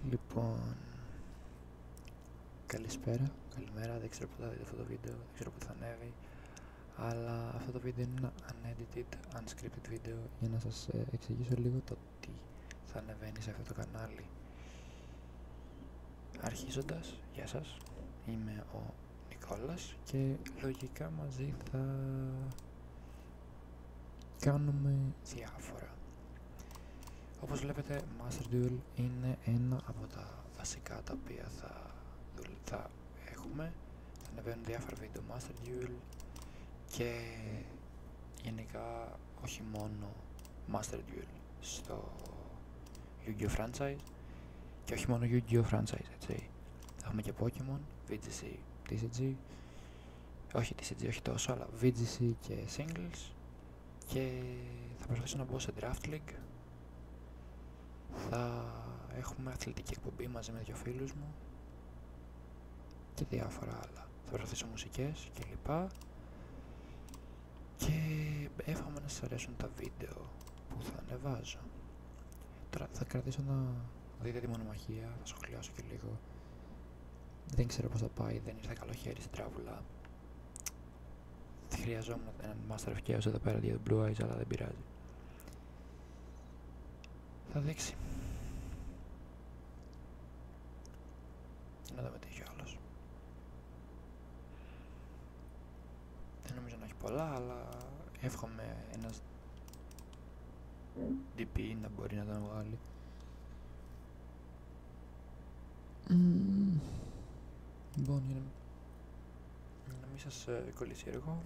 Λοιπόν, καλησπέρα, καλημέρα, δεν ξέρω πότε θα δείτε αυτό το βίντεο, δεν ξέρω πότε θα ανέβει, αλλά αυτό το βίντεο είναι ένα unedited, unscripted βίντεο για να σας εξηγήσω λίγο το τι θα ανεβαίνει σε αυτό το κανάλι. Αρχίζοντας, γεια σας, είμαι ο Νικόλας και λογικά μαζί θα κάνουμε διάφορα. Όπως βλέπετε, Master Duel είναι ένα από τα βασικά τα οποία θα έχουμε. Θα ανεβαίνουν διάφορα βίντεο Master Duel και γενικά όχι μόνο Master Duel στο Yu-Gi-Oh! Franchise και όχι μόνο Yu-Gi-Oh! Franchise, έτσι. Θα έχουμε και Pokemon, VGC, TCG, όχι TCG, όχι τόσο, αλλά VGC και Singles, και θα προσπαθήσω να μπω σε Draft League. Θα έχουμε αθλητική εκπομπή μαζί με δύο φίλους μου και διάφορα άλλα. Θα προσπαθήσω μουσικές κλπ. Και εύχομαι να σας αρέσουν τα βίντεο που θα ανεβάζω. Τώρα θα κρατήσω να δείτε τη μονομαχία, θα σχολιάσω και λίγο. Δεν ξέρω πώς θα πάει, δεν ήρθε καλό χέρι στην τράβουλα. Χρειαζόμουν έναν Master of Chaos εδώ πέρα για τον Blue Eyes, αλλά δεν πειράζει. Θα δείξει. Να δούμε τι έχει ο άλλος. Δεν νομίζω να έχει πολλά, αλλά εύχομαι ένας DP να μπορεί να τον βγάλει. Λοιπόν, για να μην σας κολλήσει έργο,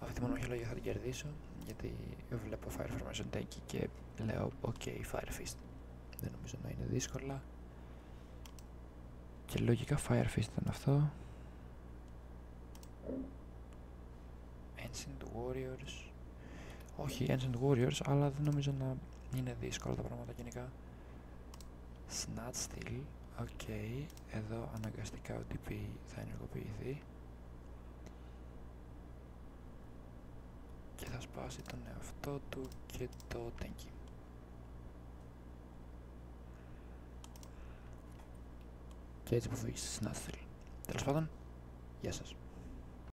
αυτή τη μονομαχία θα την κερδίσω, γιατί βλέπω Fire Formation Tanky και λέω ok, Fire Fist. Δεν νομίζω να είναι δύσκολα και λογικά Fire Fist ήταν αυτό. Ancient Warriors, όχι Ancient Warriors, αλλά δεν νομίζω να είναι δύσκολα τα πράγματα γενικά. Snatch Steel, ok, εδώ αναγκαστικά ο DP θα ενεργοποιηθεί και θα σπάσει τον εαυτό του και το Tanky. Και έτσι που φύγει στη Snatch Steel. Τέλος πάντων, γεια σας.